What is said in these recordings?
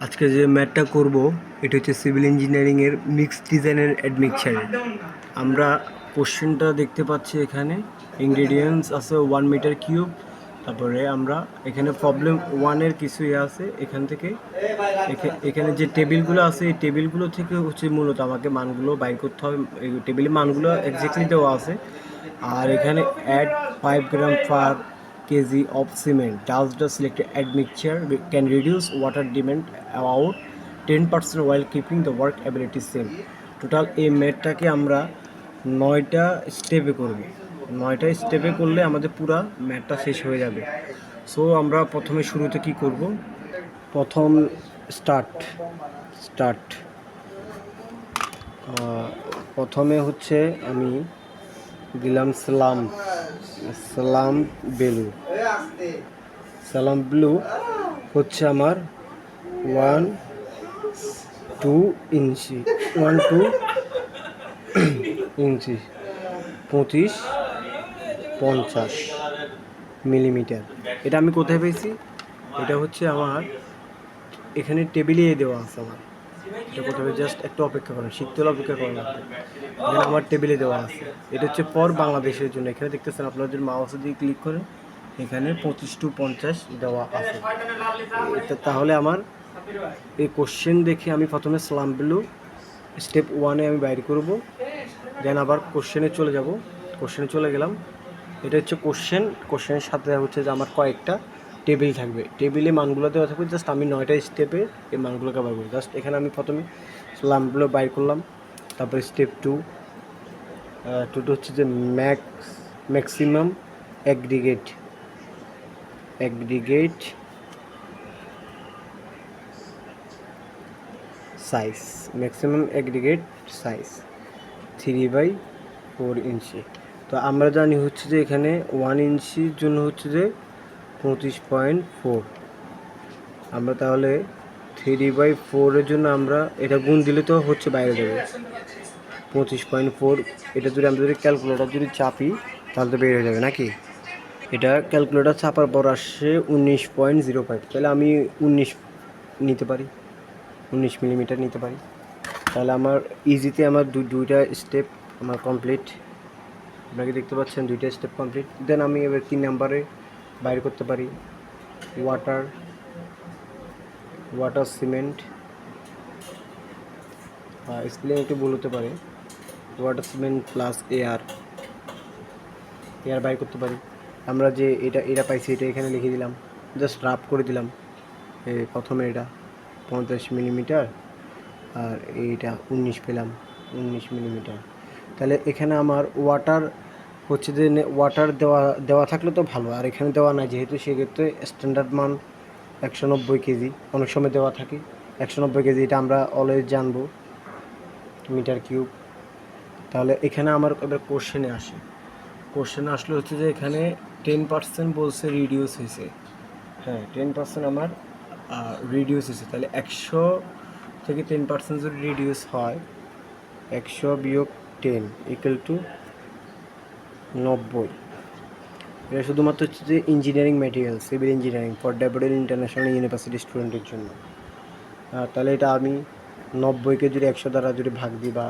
আজকে যে ম্যাথটা করব এটা হচ্ছে সিভিল ইঞ্জিনিয়ারিংয়ের মিক্সড ডিজাইনের অ্যাডমিকচার। আমরা কোশ্চেনটা দেখতে পাচ্ছি এখানে ইনগ্রেডিয়েন্টস আছে 1 মিটার কিউব। তারপরে আমরা এখানে প্রবলেম ওয়ানের কিছু আছে এখান থেকে এখানে যে টেবিলগুলো আছে এই টেবিলগুলো থেকে হচ্ছে মূলত আমাকে মানগুলো বাইর করতে হবে। এই টেবিলে মানগুলো এক্স্যাক্টলি দেওয়া আছে। আর এখানে add 5 gram per kg of cement. Does the selected admixture can reduce water demand about 10% while keeping the work ability same. Total এই ম্যাথটাকে আমরা 9টা স্টেপে করব। 9টা স্টেপে করলে আমাদের পুরা ম্যাথটা শেষ হয়ে যাবে। সো আমরা প্রথমে শুরুতে কি করব, প্রথম স্টার্ট প্রথমে হচ্ছে আমি দিলাম সালাম ব্লু হচ্ছে আমার 1-2 ইঞ্চি 25-50 মিলিমিটার। এটা আমি কোথায় পেয়েছি? এটা হচ্ছে আমার এখানে টেবিলে দেওয়া আছে। আমার এটা কোথাও জাস্ট একটু অপেক্ষা করেন, শিখতে হলে অপেক্ষা করা লাগবে। এখানে আমার টেবিলে দেওয়া আছে। এটা হচ্ছে ফর বাংলাদেশের জন্য। এখানে দেখতেছেন আপনাদের মাউসে দিয়ে ক্লিক করেন, এখানে 25-50 দেওয়া আছে। তাহলে আমার এই কোশ্চেন দেখে আমি প্রথমে সালাম ব্লু স্টেপ 1-এ আমি বাইর করব, দেন আবার কোশ্চেনে চলে গেলাম। এটা হচ্ছে কোশ্চেনের সাথে হচ্ছে যে আমার কয়েকটা টেবিল থাকবে, টেবিলে মানগুলো দেওয়া থাকবে। জাস্ট আমি 9টা স্টেপে এই মানগুলোকে বার করবো। জাস্ট এখানে আমি প্রথমে সালামগুলো বাইর করলাম। তারপরে স্টেপ 2 হচ্ছে যে ম্যাক্সিমাম অ্যাগ্রিগেট সাইজ 3/4 ইঞ্চি। তো আমরা জানি হচ্ছে যে এখানে 1 ইঞ্চির জন্য হচ্ছে যে 25.4। আমরা তাহলে 3/4-এর জন্য আমরা এটা গুণ দিলে তো হচ্ছে বাইরে যাবে 25.4। এটা আমরা যদি ক্যালকুলেটার চাপি তাহলে তো বের হয়ে যাবে নাকি? এটা ক্যালকুলেটার চাপার পর আসছে 19.05। তাহলে আমি 19 নিতে পারি, 19 মিলিমিটার নিতে পারি। তাহলে আমার ইজিতে আমার দুইটা স্টেপ আমার কমপ্লিট। আপনাকে দেখতে পাচ্ছেন 2টা স্টেপ কমপ্লিট। দেন আমি এবার 3 নাম্বারে বাইর করতে পারি ওয়াটার সিমেন্ট, স্পেলিং একটু ভুল হতে পারে, ওয়াটার সিমেন্ট প্লাস এয়ার বাইর করতে পারি। আমরা যে এটা পাইছি এটা এখানে লিখে দিলাম, জাস্ট রাফ করে দিলাম। প্রথমে এটা 50 মিলিমিটার আর এইটা 19 পেলাম, 19 মিলিমিটার। তাহলে এখানে আমার ওয়াটার হচ্ছে যে ওয়াটার দেওয়া থাকলে তো ভালো, আর এখানে দেওয়া নাই যেহেতু, সেক্ষেত্রে স্ট্যান্ডার্ড মান 190 কেজি অনেক সময় দেওয়া থাকে। 190 কেজি এটা আমরা অলওয়েজ জানবো মিটার কিউব। তাহলে এখানে আমার এবার কোশ্চেনে আসলে হচ্ছে যে এখানে 10% বলছে রিডিউস হয়েছে। হ্যাঁ, 10% আমার রিডিউস হয়েছে। তাহলে 100 থেকে 10% যদি রিডিউস হয়, 100 বিয়োগ 10 ইকুয়াল টু 90। এটা শুধুমাত্র হচ্ছে যে engineering material, civil engineering for developed international university স্টুডেন্টের জন্য। তাহলে এটা আমি 90কে যদি 100 দ্বারা যদি ভাগ দিই, বা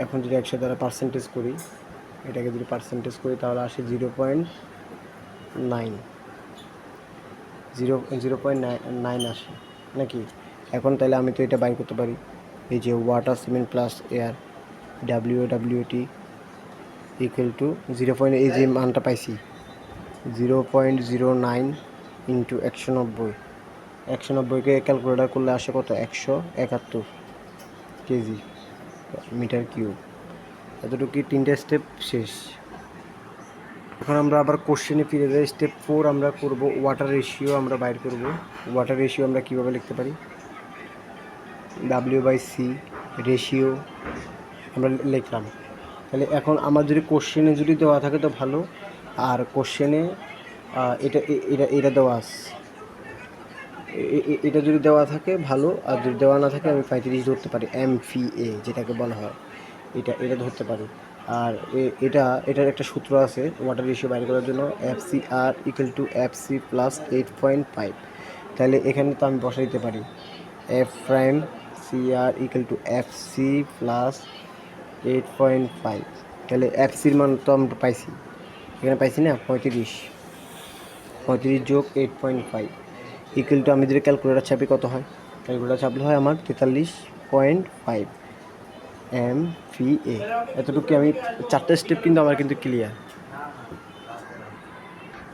এখন যদি 100 দ্বারা পার্সেন্টেজ করি, এটাকে যদি পার্সেন্টেজ করি তাহলে আসে 0.9 আসে নাকি? এখন তাহলে আমি তো এটা বাইর করতে পারি। এই যে water cement plus air WAT equal to 0. এই যে মানটা পাইছি 0.09 ইন্টু 190। 190কে ক্যালকুলেটার করলে আসে কত? 171 কেজি মিটার কিউব। এতটুকু 3টে স্টেপ শেষ। এখন আমরা আবার কোশ্চেনে ফিরে যাই। স্টেপ 4 আমরা করব ওয়াটার রেশিও আমরা বাইর করব। ওয়াটার রেশিও আমরা কীভাবে লিখতে পারি? W/C রেশিও আমরা লিখলাম। তাহলে এখন আমার যদি কোশ্চেনে যদি দেওয়া থাকে তো ভালো, আর কোশ্চেনে এটা দেওয়া আছে, এটা যদি দেওয়া থাকে ভালো, আর যদি দেওয়া না থাকে আমি 35 ধরতে পারি, MVA যেটাকে বলা হয়, এটা ধরতে পারি। আর এটার একটা সূত্র আছে ওয়াটার রেশিও বাইর করার জন্য, FCR = FC + 8.5। তাহলে এখানে তো আমি বসাই দিতে পারি f prime c r equal to f c plus 8.5। তাহলে এফ সির মান তো আমরা পাইছি, এখানে পাইছি না 35 যোগ 8.5 ইকুয়াল টু আমি যদি ক্যালকুলেটার ছাপি কত হয়, ক্যালকুলেটার ছাপলে হয় আমার 43.5 MVA। এতটুকু আমি 4টে স্টেপ কিন্তু আমার কিন্তু ক্লিয়ার।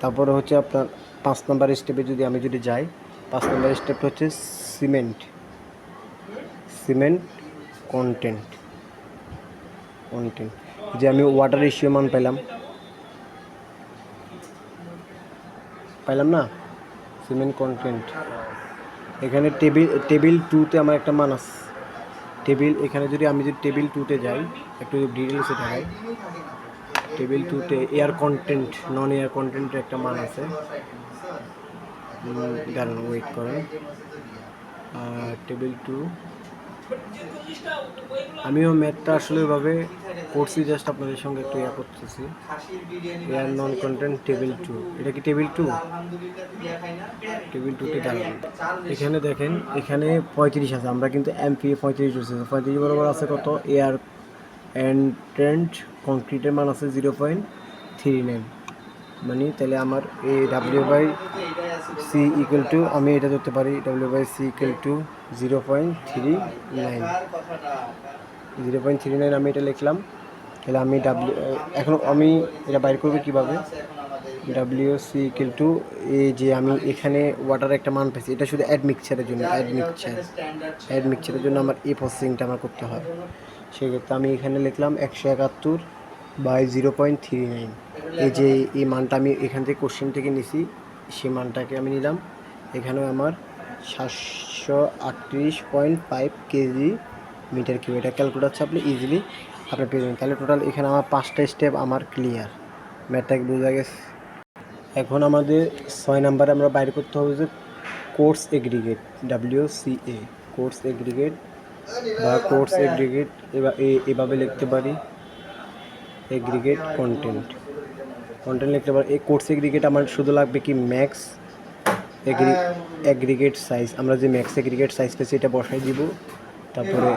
তারপরে হচ্ছে আপনার 5 নম্বর স্টেপে আমি যদি যাই, 5 নম্বর স্টেপটা হচ্ছে সিমেন্ট কন্টেন্ট যে আমি ওয়াটার রেশিও মান পাইলাম না সিমেন্ট কন্টেন্ট। এখানে টেবিল 2তে আমার একটা মান আছে, এখানে যদি আমি টেবিল 2তে যাই, একটু ডিটেলসে দেখাই। টেবিল 2তে এয়ার কন্টেন্ট নন এয়ার কন্টেন্টের একটা মান আছে, দাঁড়ান ওয়েট করেন। টেবিল 2 আমিও ম্যাথটা আসলে ওইভাবে করছি, জাস্ট আপনাদের সঙ্গে একটু করতেছি। এয়ার নন কন্টেন্ট টেবিল 2, এটা কি টেবিল 2তে দাঁড়ান। এখানে দেখেন, এখানে 35 আছে, আমরা কিন্তু MPA 35 বরাবর আছে কত, এয়ার এন্ট্রেন্ট কংক্রিটের মান আছে 0.39, মানে তাহলে আমার এই W/C ইকুয়াল টু, আমি এটা ধরতে পারি W/C ইকুয়াল টু 0.39 আমি এটা লিখলাম। তাহলে আমি এখন আমি এটা বাইর করবো কীভাবে, WC ইকুয়াল টু এই যে আমি এখানে ওয়াটার একটা মান পেয়েছি, এটা শুধু অ্যাড মিক্সচারের জন্য আমার এই প্রসেসিংটা আমার করতে হয়। সেক্ষেত্রে আমি এখানে লিখলাম 171/0.39। এই যে এই মানটা আমি এখান থেকে কোশ্চেন থেকে নিছি, সেই মানটাকে আমি নিলাম। এখানেও আমার 738.5 কেজি মিটার কিউব। এটা ক্যালকুলেটার ছাপলে ইজিলি আপনি পেয়ে যাবেন। তাহলে টোটাল এখানে আমার 5টা স্টেপ আমার ক্লিয়ার, ম্যাথটাকে বোঝা গেছে। এখন আমাদের 6 নম্বরে আমরা বাইর করতে হবে যে course aggregate, WCA course aggregate বা কোর্স এগ্রিগেট এভাবে লিখতে পারি, এগ্রিগেট কন্টেন্ট লিখতে পারি। এই কোর্স এগ্রিগেট আমার শুধু লাগবে কি ম্যাক্স এগ্রিগেট সাইজ, আমরা যে ম্যাক্স এগ্রিগেট সাইজ পেয়েছি এটা বসাই দিব। তারপরে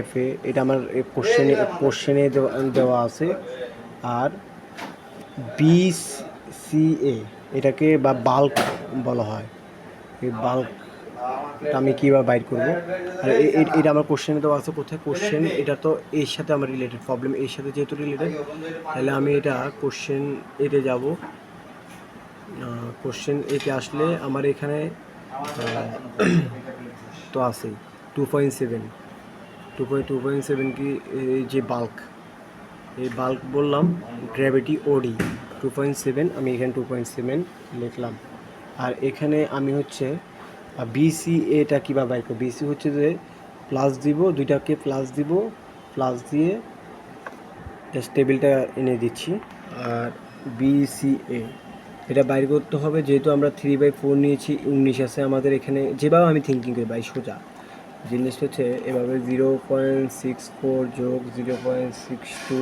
FA এটা আমার কোশ্চেনে দেওয়া আছে। আর BCA এটাকে বা বাল্ক বলা হয়, এই বাল্কটা আমি কীভাবে বাইর করবো। আর এটা আমার কোশ্চেনে দেওয়া আছে কোথায়, কোশ্চেন এটা তো এর সাথে আমার রিলেটেড, প্রবলেম এর সাথে যেহেতু রিলেটেড, তাহলে আমি এটা কোশ্চেন এতে যাব। কোশ্চেন এতে আসলে আমার এখানে তো আছেই 2.7 কি এই যে বাল্ক, এই বাল্ক বললাম গ্র্যাভিটি OD 2.7, আমি এখানে 2.7 লিখলাম। আর এখানে আমি হচ্ছে BCAটা কীভাবে বাইর করব, BC হচ্ছে যে প্লাস দিব, দুইটাকে প্লাস দিয়ে জাস্ট টেবিলটা এনে দিচ্ছি। আর BCA এটা বাইর করতে হবে, যেহেতু আমরা 3/4 নিয়েছি, 19 আছে আমাদের এখানে। যেভাবে আমি থিঙ্কিং করি ভাই সোজা জিনিসটা হচ্ছে এভাবে 0.64 যোগ 0.62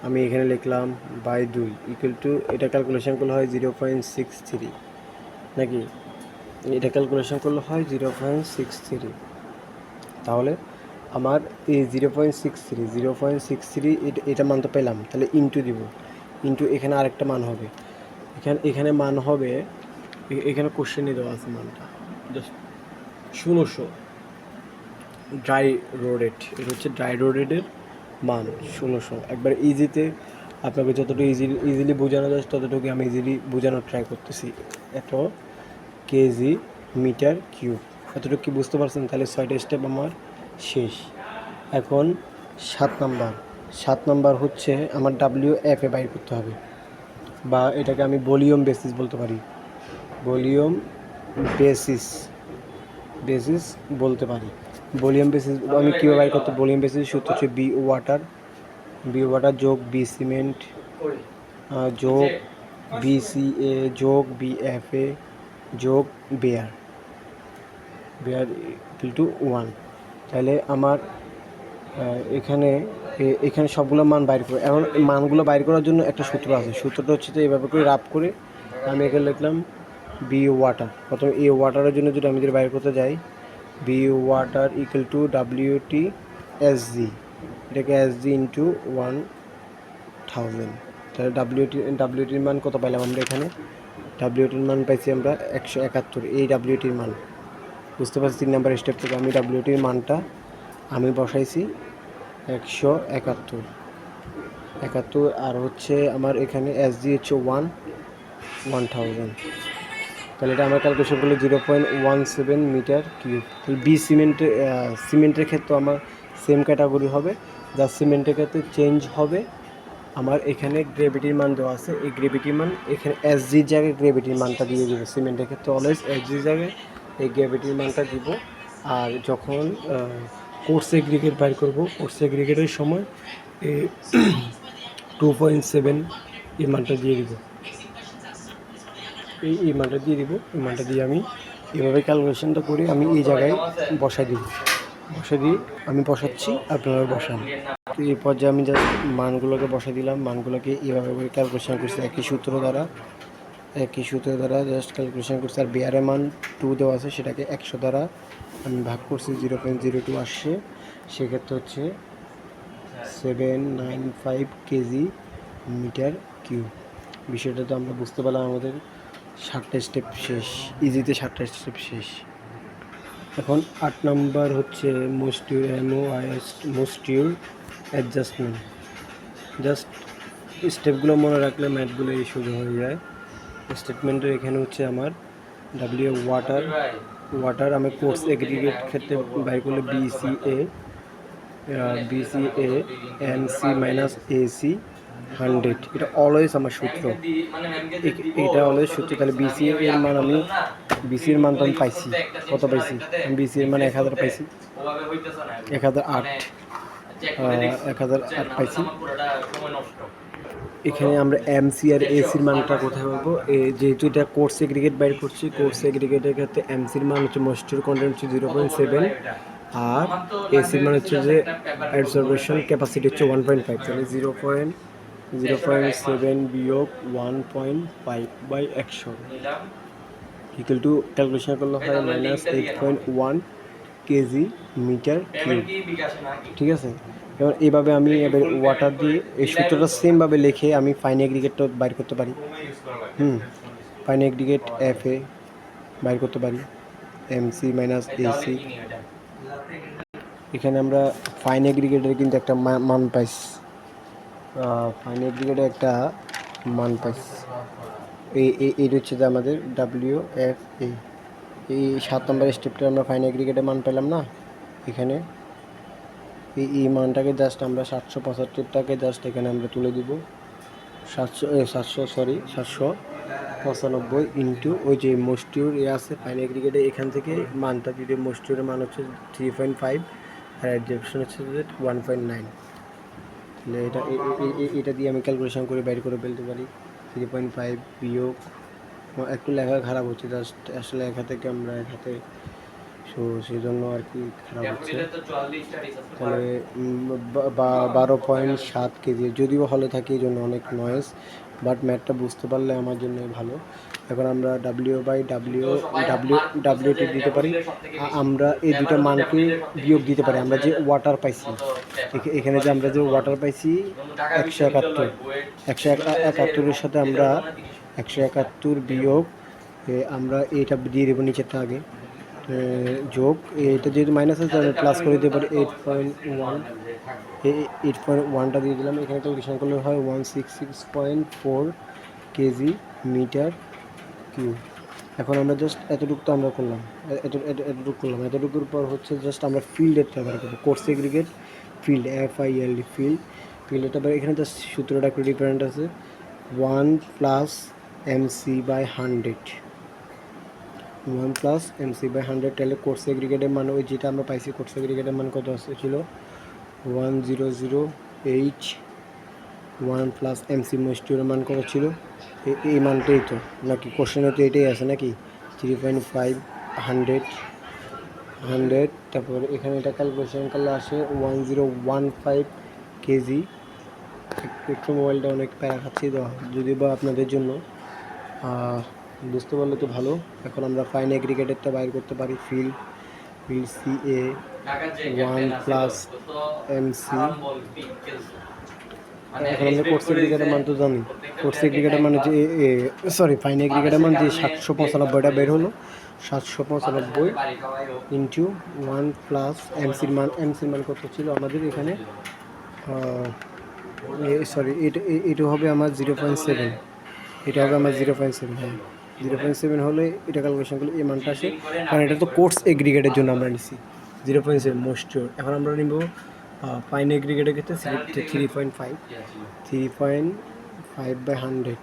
আমি এখানে লিখলাম বাই 2 ইকুয়াল টু, এটা ক্যালকুলেশন করলে হয় 0.63 নাকি, এটা ক্যালকুলেশন করলে হয় 0.63। তাহলে আমার এই 0.63 এটা মান তো পেলাম, তাহলে ইন্টু দিব, ইন্টু এখানে আরেকটা মান হবে, এখানে মান হবে, এখানে কোশ্চেনে দেওয়া আছে মানটা জাস্ট 1600 ড্রাই রোডেড, এটা হচ্ছে ড্রাই রোডেডের মান 1600। একবার ইজিতে আপনাকে যতটুকু ইজিলি বোঝানো যায় ততটুকু আমি ইজিলি বোঝানোর ট্রাই করতেছি। এত কেজি মিটার কিউব, এতটুকু কি বুঝতে পারছেন? তাহলে 6টা স্টেপ আমার শেষ। এখন 7 নাম্বার হচ্ছে আমার WFA বাইর করতে হবে, বা এটাকে আমি ভলিউম বেসিস বলতে পারি, ভলিউম বেসিস বলতে পারি। ভলিউম বেসিস আমি কীভাবে বাইর করতে, ভলিউম বেসিস সূত্র হচ্ছে বি ওয়াটার যোগ বি সিমেন্ট যোগ BCA যোগ BFA যোগ বেয়ার ইকুয়াল টু 1। তাহলে আমার এখানে সবগুলো মান বাইর করে, এখন মানগুলো বাইর করার জন্য একটা সূত্র আছে, সূত্রটা হচ্ছে যে এইভাবে করে রাফ করে আমি এখানে লিখলাম বি ওয়াটার, প্রথমে এই ওয়াটারের জন্য যদি আমি যদি বাইর করতে যাই, b water equal to WT SG, এটাকে এসজি ইন্টু 1000, তাহলে ডাব্লিউটির মান কত পাইলাম আমরা এখানে? ডাব্লিউটির মান পাইছি আমরা 171, এই ডাব্লিউটির মান বুঝতে পারছি। 3 নাম্বার স্টেপ থেকে আমি ডাব্লিউটির মানটা আমি বসাইছি 171, আর হচ্ছে আমার এখানে এসজি হচ্ছে 1000, তাহলে এটা আমার ক্যালকুলেশন করলে 0.17 মিটার কিউব। বি সিমেন্টের ক্ষেত্রে আমার সেম ক্যাটাগরি হবে, যা সিমেন্টের ক্ষেত্রে চেঞ্জ হবে আমার এখানে গ্রেভিটির মান দেওয়া আছে, এই গ্রেভিটির মান এখানে এসজির জায়গায় গ্রেভিটির মানটা দিয়ে দেবো। সিমেন্টের ক্ষেত্রে অলওয়েজ এসজির জায়গায় এই গ্রেভিটির মানটা দিব। আর যখন কোর্স এগ্রিগেট বাইর করবো, কোর্স এগ্রিগেটের সময় 2.7 এই মানটা দিয়ে দিব, এই মানটা দিয়ে দিব। এই মানটা দিয়ে আমি এভাবে ক্যালকুলেশনটা করে আমি এই জায়গায় বসাই দিয়ে আমি বসাচ্ছি, আপনারা বসান। তো এই পর্যায়ে আমি জাস্ট মানগুলোকে বসাই দিলাম, মানগুলোকে এইভাবে করে ক্যালকুলেশন করছি একই সূত্র দ্বারা জাস্ট ক্যালকুলেশন করছি। আর বিয়ারের মান 2 দেওয়া আছে, সেটাকে 100 দ্বারা আমি ভাগ করছি, 0.02 আসছে, সেক্ষেত্রে হচ্ছে 795 কেজি মিটার কিউব। বিষয়টা তো আমরা বুঝতে পারলাম, আমাদের 7টা স্টেপ শেষ, ইজিতে 7টা স্টেপ শেষ। এখন 8 নাম্বার হচ্ছে মোস্টিউর অ্যাডজাস্টমেন্ট। জাস্ট স্টেপগুলো মনে রাখলে ম্যাথগুলো এই সোজা হয়ে যায়। স্টেটমেন্টের এখানে হচ্ছে আমার ডাব্লিউ ওয়াটার আমি কোর্স এগ্রিগেট ক্ষেত্রে বাইর করলে বিসিএ এমসি মাইনাস এসি 100, এটা অলওয়েজ আমার সূত্র, এটা অলওয়েজ সূত্র। তাহলে বিসি এর মান আমি বিসির মান তো আমি পাইছি, কত পাইছি আমি? বিসির মান 1000 পাইছি, 1008 পাইছি। এখানে আমরা এমসি আর এসির মানটা কোথায় পাবো? যেহেতু এটা কোর্স এগ্রিগেট বাইর করছি, কোর্স এগ্রিগেটের ক্ষেত্রে এমসির মান হচ্ছে ময়েশ্চার কন্টেন্ট হচ্ছে 0.7, আর এসির মান হচ্ছে যে অ্যাবজর্বেশন ক্যাপাসিটি হচ্ছে 1.5, তাহলে 0.7 বিয়োগ 1.5/100 ইকুয়াল টু ক্যালকুলেশন করলে হয় -8.1 কেজি মিটার কিউব। ঠিক আছে, এবার এইভাবে আমি এবার ওয়াটার দিয়ে এই সূত্রটা সেমভাবে লিখে আমি ফাইন এগ্রিগেটটা বাইর করতে পারি। ফাইন এগ্রিগেট এফ এ বাইর করতে পারি, এমসি মাইনাস এসি। এখানে আমরা ফাইন এগ্রিগেটের কিন্তু একটা মান পাইছি, ফাইন এগ্রিগেটের একটা মান পাইছি, এইটা হচ্ছে যে আমাদের WFA। এই 7 নম্বর স্টেপটা আমরা ফাইন এগ্রিগেটের মান পেলাম না, এখানে এই মানটাকে জাস্ট আমরা 775টাকে জাস্ট এখানে আমরা তুলে দিব, 795 ইন্টু ওই যে মোস্টিউর আছে ফাইন এগ্রিগেটে, এখান থেকে মানটা যদি মোস্টিউরের মান হচ্ছে 3.5 আর অ্যাডজাপশন হচ্ছে 1.9, তাহলে এটা দিয়ে আমি ক্যালকুলেশন করে বাইর করে ফেলতে পারি। 3.5 বিয়োগ, একটু লেখা খারাপ হচ্ছে, জাস্ট আসলে এক হাতে ক্যামেরা এক হাতে, সো সেই জন্য আর কি খারাপ হচ্ছে। তাহলে 12.7 কেজি, যদিও হলে থাকে এই জন্য অনেক নয়েজ, বাট ম্যাথটা বুঝতে পারলে আমার জন্য ভালো। এখন আমরা ডাব্লিউটি দিতে পারি, আমরা এই দুটো মানকে বিয়োগ দিতে পারি। আমরা যে ওয়াটার পাইছি এখানে, যে আমরা যে ওয়াটার পাইছি 171, সাথে আমরা 171 বিয়োগ আমরা এইটা দিয়ে দেবো নিচেরটা আগে, যোগ এটা যেহেতু মাইনাস আছে আমি প্লাস করে দিতে পারি 8.1টা দিয়ে দিলাম। এখানে ক্যালকুলেশন করলে হয় 166.4 কেজি মিটার কিউব। এখন আমরা জাস্ট এতটুকু তো আমরা করলাম, এতটুকুর পর হচ্ছে জাস্ট আমরা ফিল্ডেরটা ব্যবহার করবো, কোর্স এগ্রিগেট ফিল্ড, FILD ফিল্ডটা, এখানে জাস্ট সূত্রটা একটু ডিফারেন্ট আছে, 1 + MC/100, 1 + MC/100। তাহলে কোর্স এগ্রিগেটের মান ওই যেটা আমরা পাইছি, কোর্স এগ্রিগেটের মান কত ছিল 1008, 1 + MC মোস্টিউরের মান কত ছিল, এই মানটাই তো নাকি কোশ্চেনে তো এটাই আছে নাকি, 3.5 100। তারপর এখানে এটা ক্যালকুলেশন করলে আসে 1015 কেজি। একটু মোবাইলটা অনেক প্যারা খাচ্ছি দেওয়া, যদি বা আপনাদের জন্য বুঝতে পারলে তো ভালো। এখন আমরা ফাইন এগ্রিগেটেডটা বাইর করতে পারি। ফিল্ড সি এ 1+MC। এখন আমরা কোর্স এগ্রিগেটের মান তো জানি। কোর্স এগ্রিগেটের মানে যে সরি ফাইন এগ্রিগেটের মান যে 795টা বের হলো, 795 ইন্টু 1+MC এর মান কত ছিল আমাদের এখানে? সরি এটা হবে আমার 0.7, এটা হবে আমার 0.7। হ্যাঁ 0.7 হলে এটা ক্যালকুলেশন করলে এই মানটা আসে, কারণ এটা তো কোর্স এগ্রিগেটের জন্য আমরা নিছি 0.7 মোস্টর। এখন আমরা নিব ফাইন এগ্রিগেটের ক্ষেত্রে 3.5 3.5/100,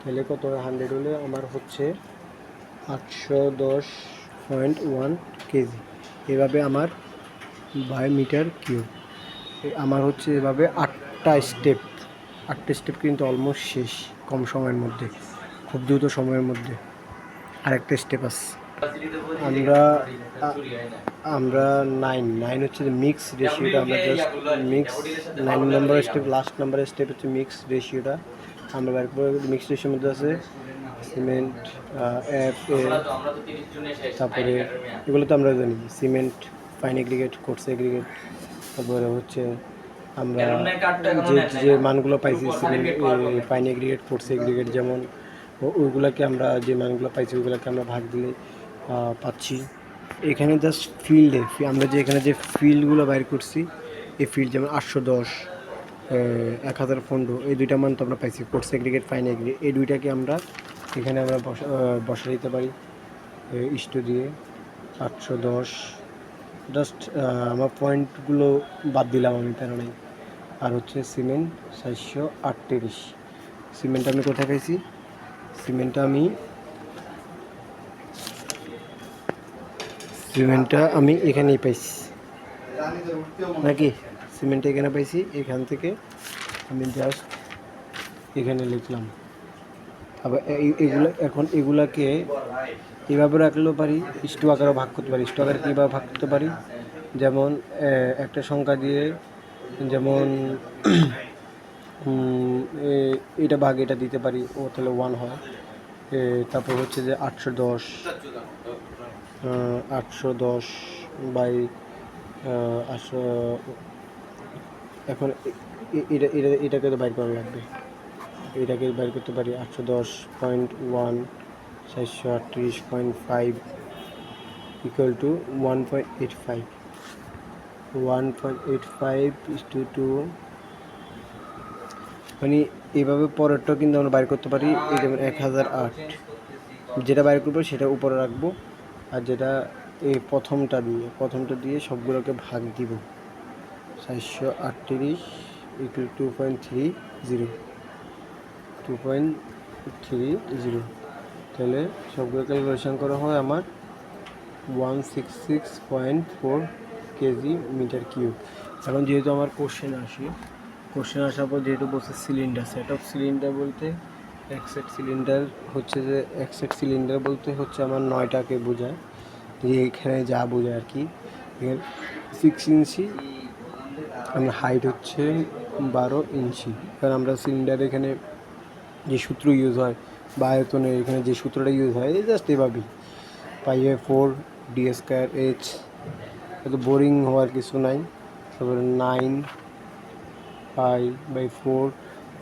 তাহলে কত হয়? 100 হলে আমার হচ্ছে 810.1 কেজি। এভাবে আমার বাই মিটার কিউব আমার হচ্ছে এভাবে 8টা স্টেপ কিন্তু অলমোস্ট শেষ, কম সময়ের মধ্যে, খুব দ্রুত সময়ের মধ্যে আরেকটা স্টেপ আছে। আমরা 9 হচ্ছে যে মিক্স রেশিওটা, আমরা জাস্ট মিক্স 9 নম্বর স্টেপ, লাস্ট নাম্বারের স্টেপ হচ্ছে মিক্স রেশিওটা আমরা বের করব। মিক্স রেশিওর মধ্যে আছে সিমেন্ট, তারপরে এগুলো তো আমরা জানি, cement, fine aggregate, course aggregate, তারপরে হচ্ছে আমরা যে মানগুলো পাইছি cement, fine aggregate, course aggregate, যেমন ওইগুলোকে আমরা যে মানগুলো পাইছি ওইগুলোকে আমরা ভাগ দিলে পাচ্ছি। এখানে জাস্ট ফিল্ডে আমরা যে এখানে যে ফিল্ডগুলো বাইর করছি, এই ফিল্ড যেমন 810, 1015, এই দুইটা মান তো আমরা পাইছি কোর্স এগ্রিগেট, ফাইন এগ্রিগেট। এই দুইটাকে আমরা এখানে আমরা বসা দিতে পারি ইস্টো দিয়ে 810। জাস্ট আমার পয়েন্টগুলো বাদ দিলাম আমি, প্যারা নাই। আর হচ্ছে সিমেন্ট 438। সিমেন্ট আমি কোথায় পাইছি? সিমেন্টটা আমি এখানেই পাইছি নাকি? সিমেন্টটা এখানে পাইছি, এখান থেকে আমি জাস্ট এখানে লিখলাম। আবার এগুলাকে এভাবে রাখলেও পারি, স্টু আকারেও ভাগ করতে পারি। স্টু আকারে কীভাবে ভাগ করতে পারি? যেমন একটা সংখ্যা দিয়ে, যেমন এটা ভাগ এটা দিতে পারি, ও তাহলে 1 হয়। তারপর হচ্ছে যে 810 বাই 800। এখন এটাকে তো বাইর করা লাগবে, এটাকে বাইর করতে পারি 810.1 438.5 ইকুয়াল টু 1.85 1.85:2। মানে এইভাবে পরেরটা কিন্তু আমরা বাইর করতে পারি। এই যেমন 1008, যেটা বাইর করবো সেটা উপরে রাখবো, আর যেটা এই প্রথমটা দিয়ে সবগুলোকে ভাগ দিব। 438 ইকুয়াল 2.30, তাহলে সবগুলো ক্যালকুলেশন করা হয় আমার 166.4 কেজি মিটার কিউব। এখন যেহেতু আমার কোশ্চেন আসার পর যেহেতু বলছে সিলিন্ডার, সেট অফ সিলিন্ডার বলতে এক্সেট সিলিন্ডার বলতে হচ্ছে আমার 9টাকে বোঝায়, যে এখানে যা বোঝায় আর কি। 6 ইঞ্চি, আমার হাইট হচ্ছে 12 ইঞ্চি। কারণ আমরা সিলিন্ডার এখানে যে সূত্র ইউজ হয় বা আয়তনে এখানে যে সূত্রটা ইউজ হয় জাস্ট এভাবেই, π/4 d²h। এত বোরিং হওয়ার কিছু নাই। তারপরে 9π/4,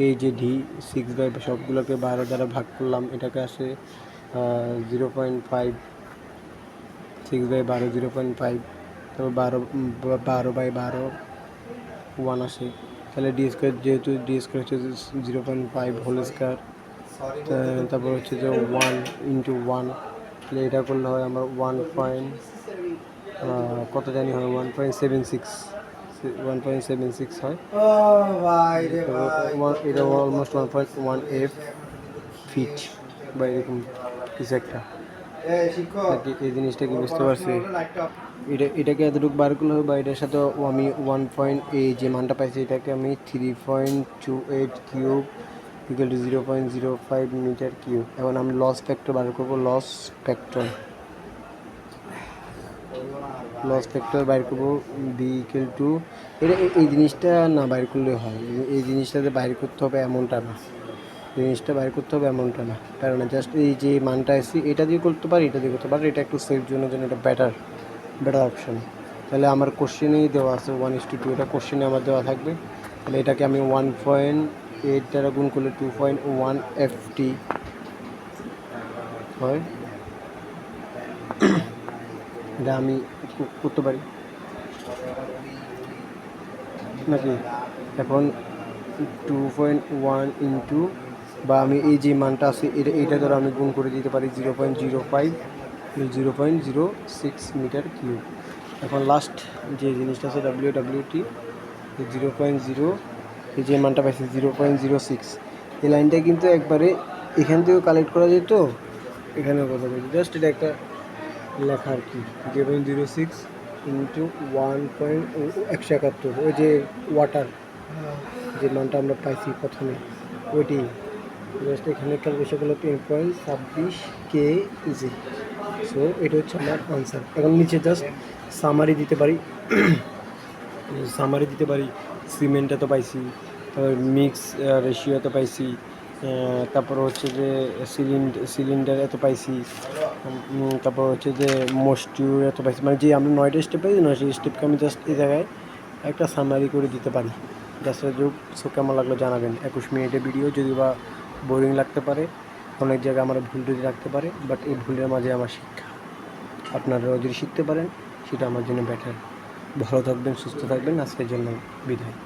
এই যে d 6 সবগুলোকে 12 দ্বারা ভাগ করলাম, এটাকে আসে 0.5, 6/12 0.5। তারপর 12/12 1 আসে। তাহলে d², যেহেতু d² হচ্ছে 0.5 হোল স্কয়ার, তারপর হচ্ছে যে 1 × 1, তাহলে এটা করলে হয় আমার 1 পয়েন্ট কত জানি হয় 1.76 হয়। এটা অলমোস্ট 1.1 F ফিট বা এরকম কিছু একটা। এই জিনিসটা কি বুঝতে পারছি? এটাকে এতটুকু বার করলে হবে, বা এটার সাথে আমি 1. যে মানটা পাইছি এটাকে আমি 3.28 cube equal to 0.05 metre cube. এখন আমি লস ফ্যাক্টর বার করবো। লস ফ্যাক্টর বাইর করবো বি ইকুয়াল টু, এটা এই জিনিসটা না বাইর করলে হয়, এই জিনিসটাতে বাইর করতে হবে এমনটা না। জিনিসটা বাইর করতে হবে এমনটা না, কারণ জাস্ট এই যে মানটা আছে এটা দিয়ে করতে পারি, এটা দিয়ে করতে পারি, এটা একটু সেফ জন্য যেন এটা বেটার অপশন। তাহলে আমার কোশ্চেনেই দেওয়া আছে 1:2, এটা কোশ্চেনে আমার দেওয়া থাকবে। তাহলে এটাকে আমি 1.8 দ্বারা গুণ করলে 2.1 FT হয়, এটা আমি করতে পারি নাকি। এখন 2.1 ইন্টু, বা আমি এই যে মানটা আছে এটা দ্বারা আমি গুণ করে দিতে পারি 0.05, 0.06 মিটার কিউব। এখন লাস্ট যে জিনিসটা আছে WT 0.0, এই যে মানটা পাইছি 0.06, এই লাইনটা কিন্তু একবারে এখান থেকেও কালেক্ট করা যেত, এখানেও কথা বলছি, জাস্ট এটা একটা লেখা আর কি। 0.06 ইন্টু 1.171, ওই যে ওয়াটার যে মানটা আমরা পাইছি প্রথমে ওইটি, জাস্ট এখানে ক্যালকুলেশন করলে 10.26 kg। সো এটা হচ্ছে আমার আনসার। এখন নিচে জাস্ট সামারি দিতে পারি, সিমেন্ট এত পাইছি, তারপর মিক্স রেশিও এত পাইছি, তারপর হচ্ছে যে সিলিন্ডার এত পাইছি, তারপর হচ্ছে যে মস্টিউর এত পাইছি, মানে যে আমরা 9টা স্টেপ পাইছি 9টা স্টেপকে আমি জাস্ট এই জায়গায় একটা সামারি করে দিতে পারি। জাস্ট সো কেমন লাগলো জানাবেন। 21 মিনিটের ভিডিও, যদি বা বোরিং লাগতে পারে, অনেক জায়গায় আমার ভুল টুটি রাখতে পারে, বাট এই ভুলের মাঝে আমার শিক্ষা, আপনারাও যদি শিখতে পারেন সেটা আমার জন্য বেটার। ভালো থাকবেন, সুস্থ থাকবেন, আজকের জন্য বিদায়।